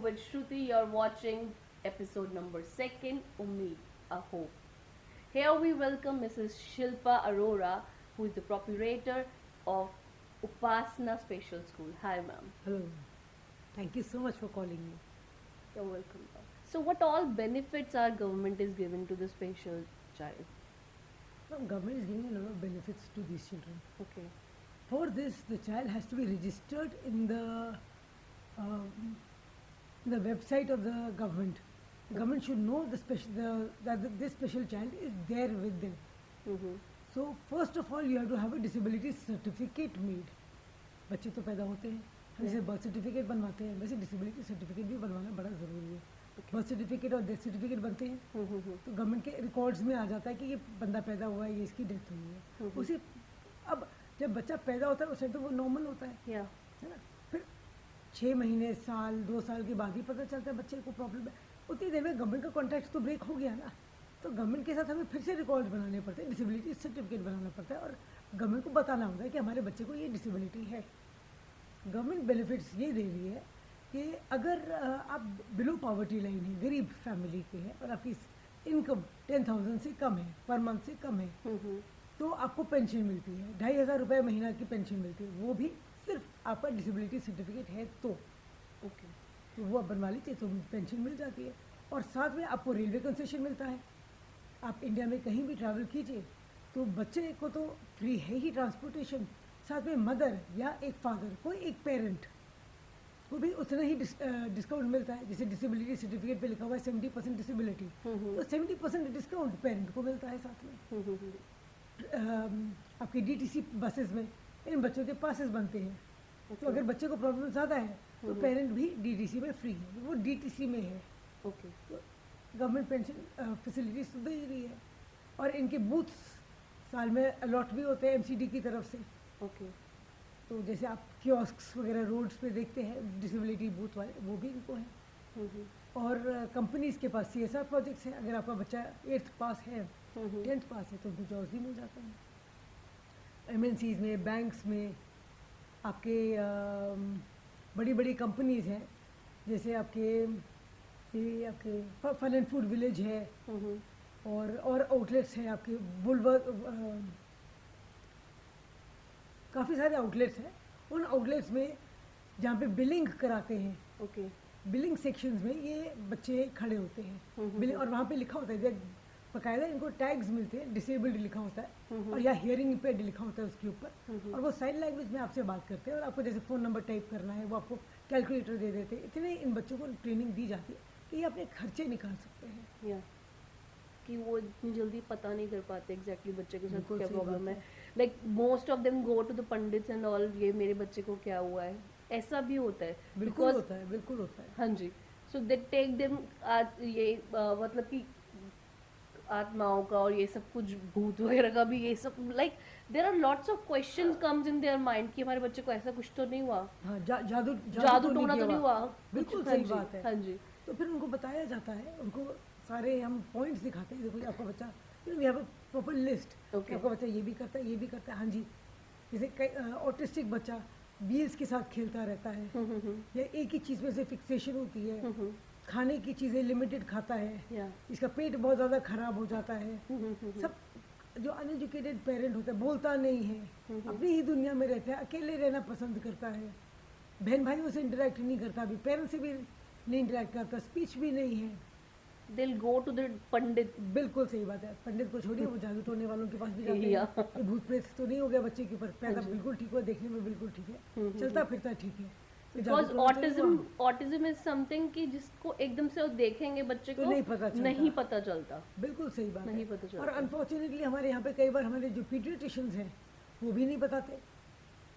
with Shruti. You're watching episode number 2, Ummeed, a Hope. Here we welcome Mrs. Shilpa Arora, who is the proprietor of Upasana Special School. Hi, ma'am. Hello. Thank you so much for calling me. You're welcome. So, what all benefits our government is giving to the special child? Now, government is giving a lot of benefits to these children. Okay. For this, the child has to be registered in the website of the government. The government should know that this special child is there with them. Mm-hmm. So, first of all, you have to have a disability certificate made. बच्चे तो पैदा होते हैं, हम जैसे birth certificate बनवाते हैं, वैसे डिसेबिलिटी सर्टिफिकेट भी बनवाना बड़ा ज़रूरी है. बर्थ सर्टिफिकेट और डेथ सर्टिफिकेट बनते हैं, तो गवर्नमेंट के रिकॉर्ड्स में आ जाता है कि ये बंदा पैदा हुआ है, ये इसकी डेथ हुई है. उसे अब जब बच्चा पैदा होता है उस टाइम तो वो नॉर्मल होता है ना. फिर 6 महीने, साल, 2 साल के बाद ही पता चलता है बच्चे को प्रॉब्लम है. उतनी देर में गवर्नमेंट का कॉन्ट्रैक्ट तो ब्रेक हो गया ना, तो गवर्नमेंट के साथ हमें फिर से रिकॉर्ड बनाने पड़ते हैं, डिसेबिलिटी सर्टिफिकेट बनाना पड़ता है और गवर्नमेंट को बताना होता है कि हमारे बच्चे को ये डिसेबिलिटी है. गवर्नमेंट बेनिफिट्स ये दे रही है कि अगर आप बिलो पॉवर्टी लाइन है, गरीब फैमिली के हैं और आपकी इनकम 10,000 से कम है, पर मंथ से कम है, तो आपको पेंशन मिलती है. 2,500 रुपये महीना की पेंशन मिलती है. वो भी सिर्फ आपका डिसेबिलिटी सर्टिफिकेट है तो वो आप बनवा लीजिए तो पेंशन मिल जाती है. और साथ में आपको रेलवे कंसेशन मिलता है. आप इंडिया में कहीं भी ट्रैवल कीजिए तो बच्चे को तो फ्री है ही ट्रांसपोर्टेशन, साथ में मदर या एक फादर, कोई एक पेरेंट को भी उतना ही डिस्काउंट मिलता है. जैसे डिसेबिलिटी सर्टिफिकेट पे लिखा हुआ है 70% डिसेबिलिटी, तो 70% डिस्काउंट पेरेंट को मिलता है साथ में. आपकी डीटीसी बसेस में इन बच्चों के पासेस बनते हैं, तो अगर बच्चे को प्रॉब्लम ज़्यादा है तो पेरेंट भी डीटीसी में फ्री है, वो डीटीसी में है. तो गवर्नमेंट पेंशन फैसिलिटीज तो दे रही है. और इनके बूथ्स साल में अलॉट भी होते हैं एमसीडी की तरफ से. तो जैसे आप कियोस्क्स वगैरह रोड्स पे देखते हैं डिसेबिलिटी बूथ वाले, वो भी इनको है. और कंपनीज के पास CSR प्रोजेक्ट्स हैं. अगर आपका बच्चा 8th पास है, 10th पास है, तो उनको जॉब्स भी मिल जाता है. MNCs में, बैंक्स में, आपके बड़ी बड़ी कंपनीज हैं, जैसे आपके फन एंड फूड विलेज है, और आउटलेट्स हैं आपके काफ़ी सारे आउटलेट्स हैं. उन आउटलेट्स में जहाँ पे बिलिंग कराते हैं, बिलिंग सेक्शंस में ये बच्चे खड़े होते हैं. बिलिंग, और वहाँ पे लिखा होता है, बाकायदा इनको टैग्स मिलते हैं, डिसेबल्ड लिखा होता है और या हियरिंग इम्पेयर्ड लिखा होता है उसके ऊपर. और वो साइन लैंग्वेज में आपसे बात करते हैं और आपको जैसे फ़ोन नंबर टाइप करना है वो आपको कैलकुलेटर दे देते हैं. इतने इन बच्चों को ट्रेनिंग दी जाती है कि ये अपने खर्चे निकाल सकते हैं. कि वो इतनी जल्दी पता नहीं कर पाते एग्जैक्टली बच्चे के साथ क्या प्रॉब्लम है. Like most of them go to the pandits and all, ये मेरे बच्चे को क्या हुआ है, ऐसा भी होता है. बिल्कुल होता है, बिल्कुल होता है. हाँ जी. सो दे टेक देम ये मतलब कि आत्माओं का और ये सब कुछ भूत वगैरह का भी, ये सब like there are lots of questions comes in their mind कि हमारे बच्चे को ऐसा कुछ तो नहीं हुआ. हाँ, जादू टोना तो नहीं हुआ. बिल्कुल सही बात है. हाँ जी. तो फिर उनको बताया जाता है, उनको सारे हम पॉइंट्स दिखाते हैं. देखो आपका बच्चा, we have a proper list, आपका बच्चा ये भी करता है, ये भी करता है. हाँ जी. जैसे ऑटिस्टिक बच्चा व्हील्स के साथ खेलता रहता है, या एक ही चीज़ में से फिक्सेशन होती है, खाने की चीज़ें लिमिटेड खाता है, इसका पेट बहुत ज़्यादा खराब हो जाता है. सब जो अनएजुकेटेड पेरेंट होता है, बोलता नहीं है, अपनी ही दुनिया में रहता है, अकेले रहना पसंद करता है, बहन भाइयों से इंटरेक्ट नहीं करता, अभी पेरेंट्स से भी नहीं इंटरेक्ट करता, स्पीच भी नहीं है. They'll go to the पंडित. बिल्कुल सही बात है. पंडित को छोड़िए, वो जादू टोने वालों के पास भी जाते हैं. ये भूत प्रेत तो नहीं हो गया बच्चे के ऊपर, पैदा बिल्कुल ठीक हुआ, देखने में बिल्कुल ठीक है, चलता फिरता ठीक है. Because autism is something कि जिसको एकदम से वो देखेंगे बच्चे को नहीं पता चलता. बिल्कुल सही बात नहीं पता चलता. और अनफॉर्चुनेटली हमारे यहाँ पे कई बार हमारे जो पीडियाट्रिशियंस हैं वो भी नहीं बताते.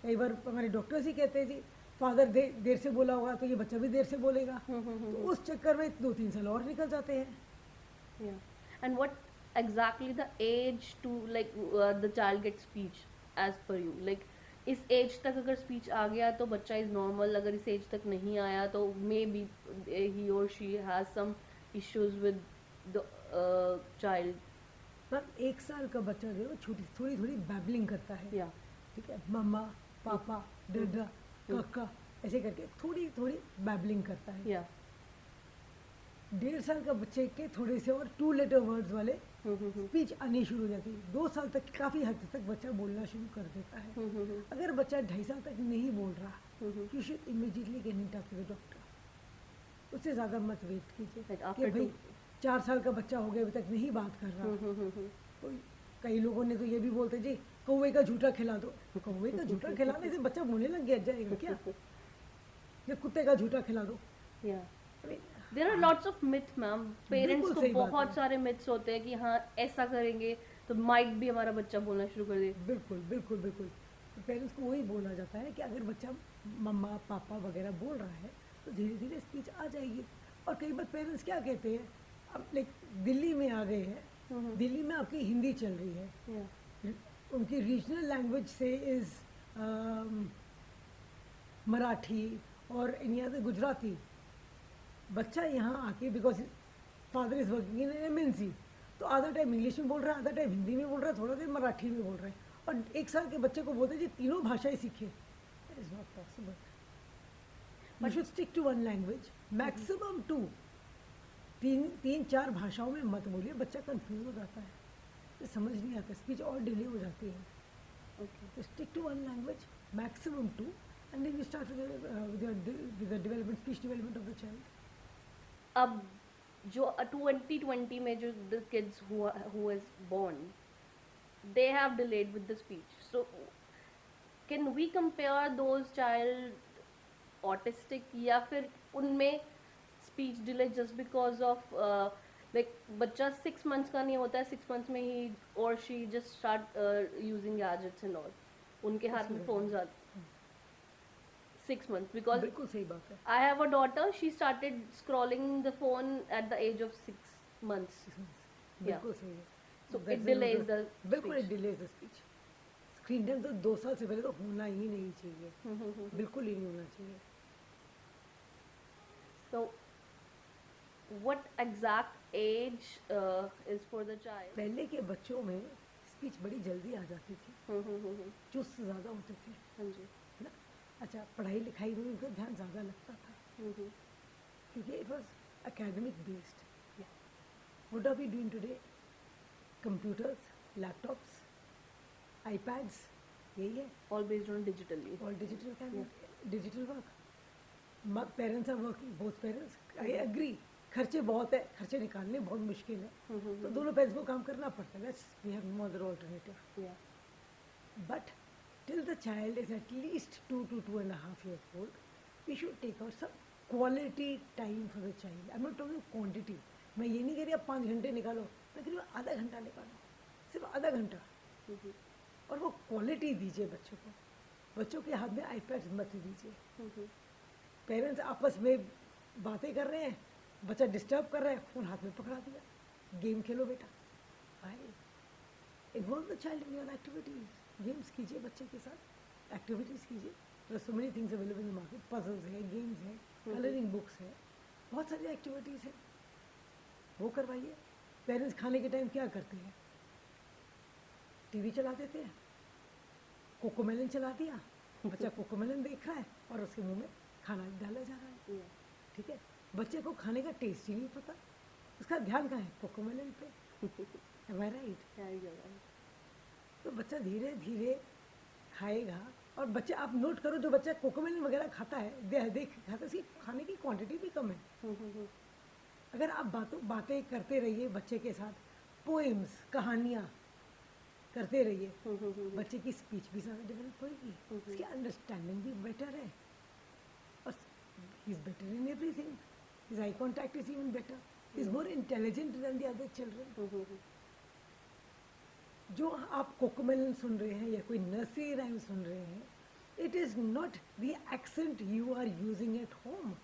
कई बार हमारे डॉक्टर्स ही कहते हैं जी फादर देर से बोला होगा तो ये बच्चा भी देर से बोलेगा. तो उस चक्कर में 2-3 साल और निकल जाते हैं. And what exactly the age to like the child get speech age per you, like इस एज तक अगर स्पीच आ गया तो बच्चा इज नॉर्मल, अगर इस एज तक नहीं आया तो मे बी ही और she has some issues with the child. पर 1 साल का बच्चा जो छोटी थोड़ी बैबलिंग करता है, ठीक है, मम्मा पापा डडा काका ऐसे करके थोड़ी बैबलिंग करता है. 1.5 साल का बच्चे के थोड़े से और 2 लेटर वर्ड्स वाले हम्म स्पीच आनी शुरू हो जाती है। 2 साल तक काफ़ी हद तक बच्चा बोलना शुरू कर देता है। हम्म अगर बच्चा 2.5 साल तक नहीं बोल रहा, hmm you should immediately get in touch with the doctor. उससे ज़्यादा मत वेट कीजिए Like कि after भाई 2 4 साल का बच्चा हो गया अभी तक नहीं बात कर रहा। कोई कई लोगों ने तो ये भी बोलते जी कौवे का झूठा खिला दो। तो कौवे का झूठा खिलाने से बच्चा बोलने लग गया जाएगा क्या? या कुत्ते का झूठा खिला दो। yeah. I mean, there are lots of myth ma'am, parents बिल्कुल को सही बात बहुत है। सारे मिथ्स होते हैं कि हाँ ऐसा करेंगे तो माइट भी हमारा बच्चा बोलना शुरू कर दे। बिल्कुल बिल्कुल बिल्कुल। तो पेरेंट्स को वही बोलना जाता है कि अगर बच्चा मम्मा पापा वगैरह बोल रहा है तो धीरे धीरे स्पीच आ जाएगी। और कई बार पेरेंट्स क्या कहते हैं, अब लाइक दिल्ली में आ गए हैं, दिल्ली में आपकी हिंदी चल रही है, yeah. उनकी रीजनल लैंग्वेज से इज़ मराठी और इन अदर गुजराती। बच्चा यहाँ आके because father is working in MNC, तो आधा टाइम इंग्लिश में बोल रहा है, आधा टाइम हिंदी में बोल रहा है, थोड़ा देर मराठी में बोल रहा है, और 1 साल के बच्चे को बोलते हैं जी तीनों भाषाएं सीखे। That is not possible. You should stick to one language, maximum 2। 3-4 भाषाओं में मत बोलिए, बच्चा कंफ्यूज हो जाता है, तो समझ नहीं आता, स्पीच और डिले हो जाती है। Okay. So stick to one language, maximum 2, and then you start with the development, speech development of the child. अब जो 2020 में जो the kids who is born, they have delayed with the speech. So can we compare those child autistic या फिर उनमें speech delay just because of like बच्चा 6 months का नहीं होता है, 6 months में ही or she just start using gadgets and all, उनके हाथ में phones आते 6 months because बिल्कुल सही बात है। I have a daughter, she started scrolling the phone at the age of 6 months. बिल्कुल सही है। So That's it delays the बिल्कुल speech. it delays the speech. Screen time तो 2 साल से पहले तो होना ही नहीं चाहिए, बिल्कुल ही नहीं होना चाहिए। So what exact age is for the child? पहले के बच्चों में स्पीच बड़ी जल्दी आ जाती थी, चुस्त ज़्यादा होते थे, हाँ जी। है ना। अच्छा, पढ़ाई लिखाई में उनका ध्यान ज़्यादा लगता था क्योंकि it was academic based. Yeah. What are we doing today? Computers, laptops, iPads, यही है, All based on digitally. all digital kind of digital work. Parents are working, both parents. I agree. खर्चे बहुत है, खर्चे निकालने बहुत मुश्किल है, तो दोनों पेरेंट्स को काम करना पड़ता है. Let's we have no other alternative. Yeah. But till the child is at least 2 to 2.5 years old, we should take out some quality time for the child. I'm not talking quantity. मैं ये नहीं कह रही आप 5 घंटे निकालो, मैं कह रही हूँ आधा घंटा निकालो, सिर्फ आधा घंटा, और वो क्वालिटी दीजिए बच्चों को. बच्चों के हाथ में आईपैड मत दीजिए. पेरेंट्स आपस में बातें कर रहे हैं, बच्चा डिस्टर्ब कर रहा है, फ़ोन हाथ में पकड़ा दिया, गेम खेलो बेटा. भाई involve the child in your activities. Games कीजिए बच्चे के साथ, एक्टिविटीज़ कीजिए. There so many things available in the market. Puzzles है, गेम्स है, कलरिंग बुक्स है, बहुत सारी एक्टिविटीज़ है, वो करवाइए. पेरेंट्स खाने के टाइम क्या करते हैं, टीवी चला देते हैं, कोकोमेलन चला दिया, बच्चा कोकोमेलन देख रहा है और उसके मुंह में खाना डाला जा रहा है. ठीक है, बच्चे को खाने का टेस्ट ही नहीं पता, उसका ध्यान कहाँ है, कोकोमेलन पे. Am I right? Yeah, you're right. तो बच्चा धीरे धीरे खाएगा. और बच्चे आप नोट करो, जो बच्चा कोकोमेलन वगैरह खाता है, देख खाता है, उसकी खाने की क्वांटिटी भी कम है. अगर आप बातें करते रहिए बच्चे के साथ, पोएम्स, कहानियाँ करते रहिए, बच्चे की स्पीच भी ज़्यादा डेवलप होगी, उसकी अंडरस्टैंडिंग भी बेटर है, और he is better in everything. His eye contact is even better. He is more intelligent then the other children. जो आप कोकोमेलन सुन रहे हैं या कोई नर्सरी राइम सुन रहे हैं, it is not the accent you are using at home.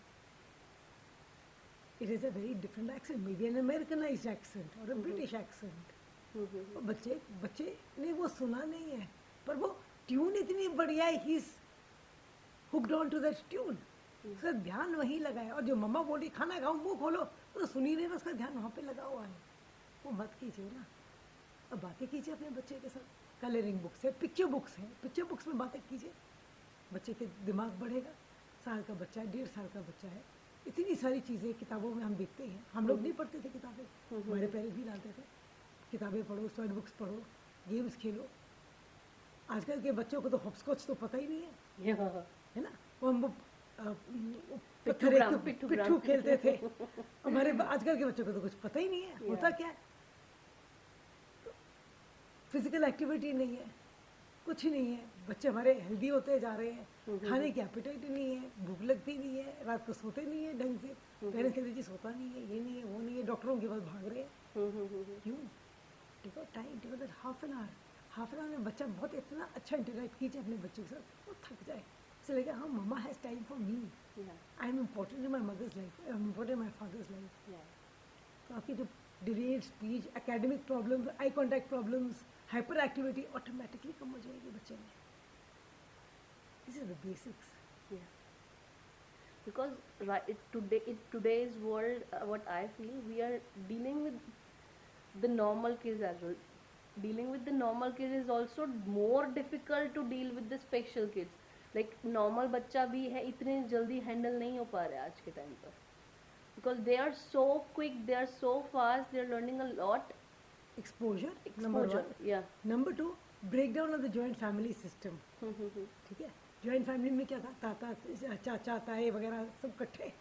It is a very different accent, maybe an Americanized accent or a British accent. बच्चे ने वो सुना नहीं है, पर वो ट्यून इतनी बढ़िया है, he is hooked on to that tune. उसका ध्यान वहीं लगा है. और जो मम्मा बोली खाना खाओ, मुंह खोलो, तो सुन ही नहीं रहा, उसका ध्यान वहाँ पे लगा हुआ है. वो मत कीजिए ना. अब बातें कीजिए अपने बच्चे के साथ. कलरिंग बुक्स है, पिक्चर बुक्स है, पिक्चर बुक्स में बातें कीजिए, बच्चे के दिमाग बढ़ेगा. साल का बच्चा है, 1.5 साल का बच्चा है, इतनी सारी चीज़ें किताबों में हम देखते हैं, हम लोग नहीं पढ़ते थे किताबें, हमारे पेरेंट्स भी डालते थे किताबें पढ़ो, स्टोरी बुक्स पढ़ो, गेम्स खेलो। आजकल के बच्चों को तो हॉपस्कॉच तो पता ही नहीं है, Yeah. है ना? वो हम पिट्ठू पत्थर एक ग्राम, पिट्ठू पिट्ठू ग्राम। खेलते थे। आजकल के बच्चों को तो कुछ पता ही नहीं है होता Yeah. क्या है। फिजिकल एक्टिविटी नहीं है, कुछ ही नहीं है। बच्चे हमारे हेल्दी होते जा रहे हैं, खाने की एपेटाइट ही नहीं है, भूख लगती नहीं है, रात को सोते नहीं है ढंग से। पेरेंट्स कहते जी सोता नहीं है, ये नहीं है, वो नहीं है, डॉक्टरों के पास भाग रहे हैं। क्यों? Take time, take that half an hour में बच्चा बहुत इतना अच्छा इंटरेक्ट कीजिए अपने बच्चों के साथ, वो थक जाए। इसे लगे हाँ mama has time for me, I am important in my mother's life, I am important in my father's life. तो आपकी जो delayed speech, academic problems, eye contact problems, hyper activity automatically कम हो जाएगी बच्चे में। This is the basics. Yeah. Because today, in today's world, what I feel, we are dealing with the normal kids as well. Dealing with the normal kids is also more difficult to deal with the special kids. Like normal बच्चा भी है, इतने जल्दी handle नहीं हो पा रहे आज के टाइम पर, because they are so quick, they are so fast, they are learning a lot. Exposure number Exposure, one. yeah. Number two, break down of the joint family system. ठीक है, जॉइंट फैमिली में क्या था, ताता चाचा ताए वगैरह सब इकट्ठे,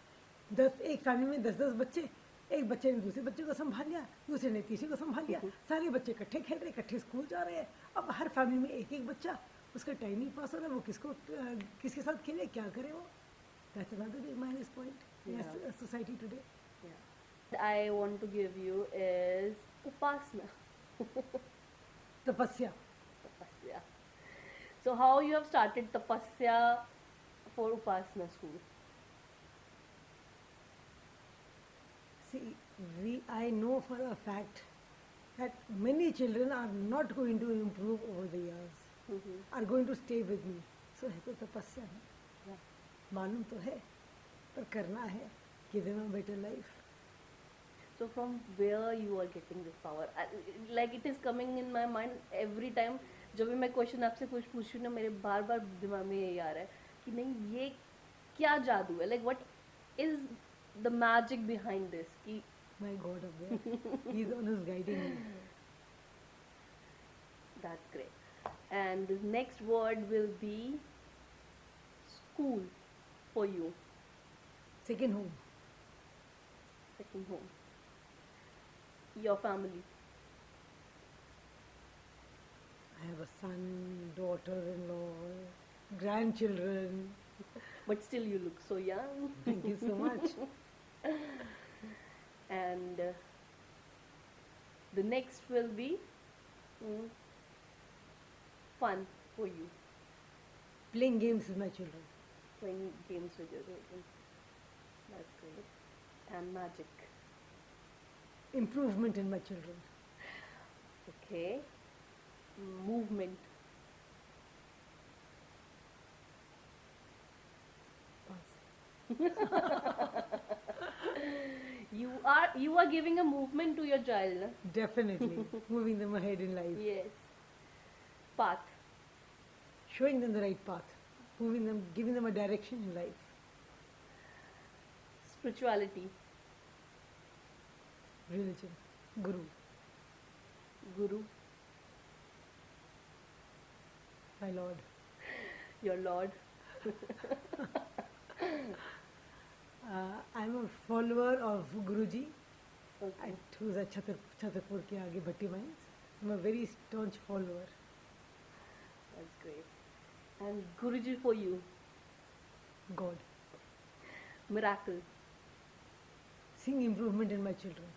10 एक फैमिली में 10-10 बच्चे, एक बच्चे ने दूसरे बच्चे को संभाल लिया, दूसरे ने तीसरे को संभाल लिया, सारे बच्चे इकट्ठे खेल रहे, इकट्ठे स्कूल जा रहे हैं। अब हर फैमिली में एक एक बच्चा, उसका टाइम नहीं पास हो रहा है, वो किसके साथ खेले, क्या करे वो। That's another big minus point in society today. Yeah. I want to give you is upasana. तपस्या। Tapasya. So how you have started tapasya for upasana school? See, I know for a fact that many children are not going to improve over the years, are going to stay with me. So है तो तपस्या है, Yeah. मालूम तो है, पर करना है, give them a better life. So from where you are getting this power? Like it is coming in my mind every time. जब भी मैं क्वेश्चन आपसे कुछ पूछ रही हूँ ना, मेरे बार बार दिमाग में यही आ रहा है कि नहीं ये क्या जादू है, like what is the magic behind this कि My God up there, He is the one who's guiding me. that's great. And the next word will be school for you, Second home. second home. Your family. I have a son, daughter-in-law, grandchildren. But still you look so young. Thank you so much. And the next will be mm, fun for you, Playing games with my children. playing games with your children. That's great. And magic. Improvement in my children. Okay. Movement. You are giving a movement to your child. Na? Definitely moving them ahead in life, Yes. Path. showing them the right path, moving them, giving them a direction in life. Spirituality. Religion, Guru, Guru. my Lord. Your Lord. I'm a follower of Guruji, Okay. who's at Chhatarpur के आगे भट्टी mines. I'm a very staunch follower. That's great. And Guruji for you. God, Miracle. seeing improvement in my children.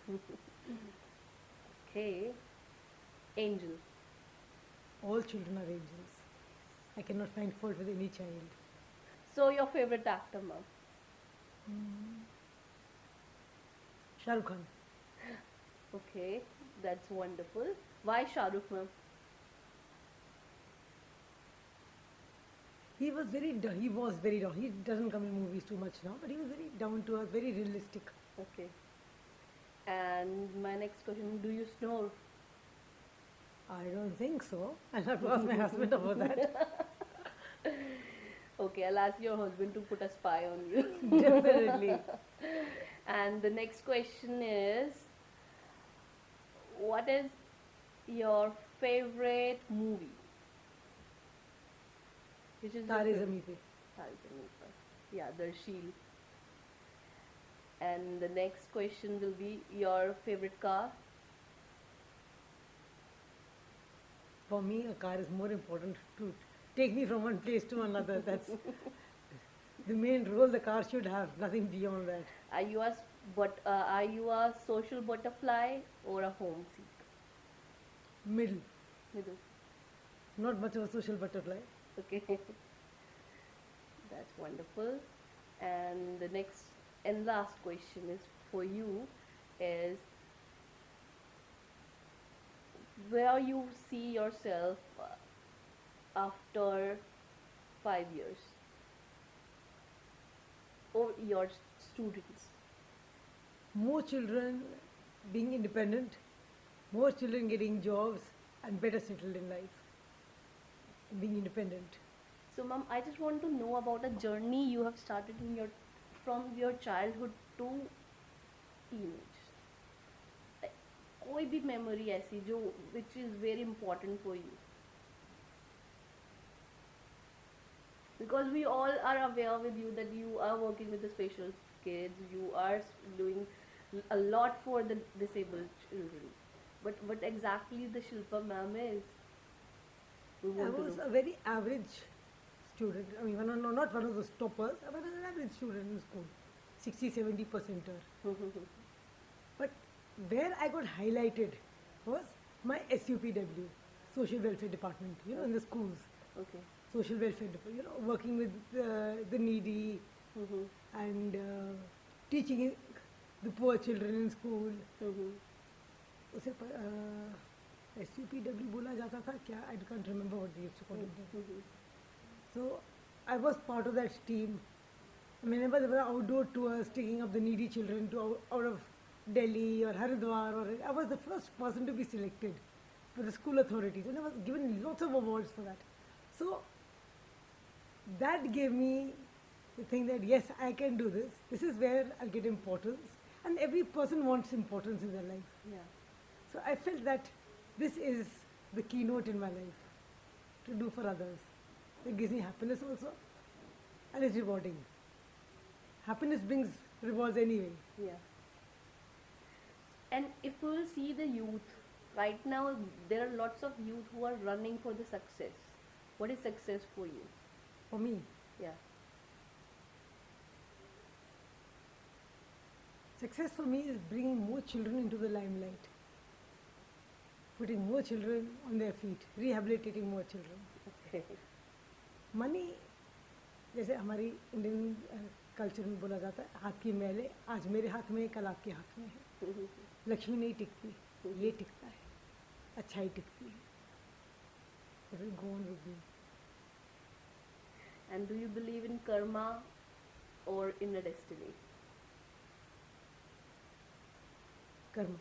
Okay. Angel. All children are angels. I cannot find fault with any child. So your favorite actor, ma'am? Shah Rukh Khan. Okay, that's wonderful. Why Shah Rukh, ma'am? He was very down. He doesn't come in movies too much now, but he was very down to earth, very realistic. Okay. And my next question: do you snore? I don't think so. I'll have to ask my husband about that. Okay, I'll ask your husband to put a spy on you. Definitely. And the next question is, what is your favorite movie? Which is your Tare favorite? Zameen Pe. Tare Zameen Par. Yeah, Darshil. And the next question will be your favorite car. For me, a car is more important to take me from one place to another. That's the main role the car should have, nothing beyond that. Are you a social butterfly or a home seeker? Middle, Middle. not much of a social butterfly. Okay. That's wonderful. And the next and last question is for you is, where you see yourself after 5 years, or your students? More children being independent, more children getting jobs and better settled in life, being independent. So, ma'am, I just want to know about a journey you have started in your from your childhood to teenage. Like, कोई भी memory ऐसी जो which is very important for you, because we all are aware with you that you are working with the special kids, you are doing a lot for the disabled children, but what exactly the Shilpa ma'am is, we I want to was know. a very average student. I mean, not one of those toppers, but an average student in school, 60, 70 percenter. But where I got highlighted was my SUPW, Social Welfare Department, in the schools. Okay. Social welfare, working with the needy Mhm. and teaching the poor children in school. Mhm. उसे SUPW बोला जाता था क्या? I can't remember what they used to call it. Mhm. So I was part of that team. Whenever there were outdoor tours taking up the needy children to out of Delhi or Haridwar, I was the first person to be selected for the school authorities, and I was given lots of awards for that. So that gave me the thing that yes, I can do this. This is where I'll get importance, and every person wants importance in their life. Yeah. So I felt that this is the keynote in my life, to do for others. It gives me happiness also, and it's rewarding. Happiness brings rewards anyway. Yeah. And if we will see the youth, right now there are lots of youth who are running for the success. What is success for you? For me, Yeah. success for me is bringing more children into the limelight, putting more children on their feet, rehabilitating more children. Okay. Money, जैसे हमारी Indian culture में बोला जाता है, हाथ की मैले आज मेरे हाथ में है, कल आपके हाथ में है. लक्ष्मी नहीं टिकती, ये टिकता है, अच्छाई टिकती है. It will go on with me. And do you believe in karma or in a destiny? कर्म.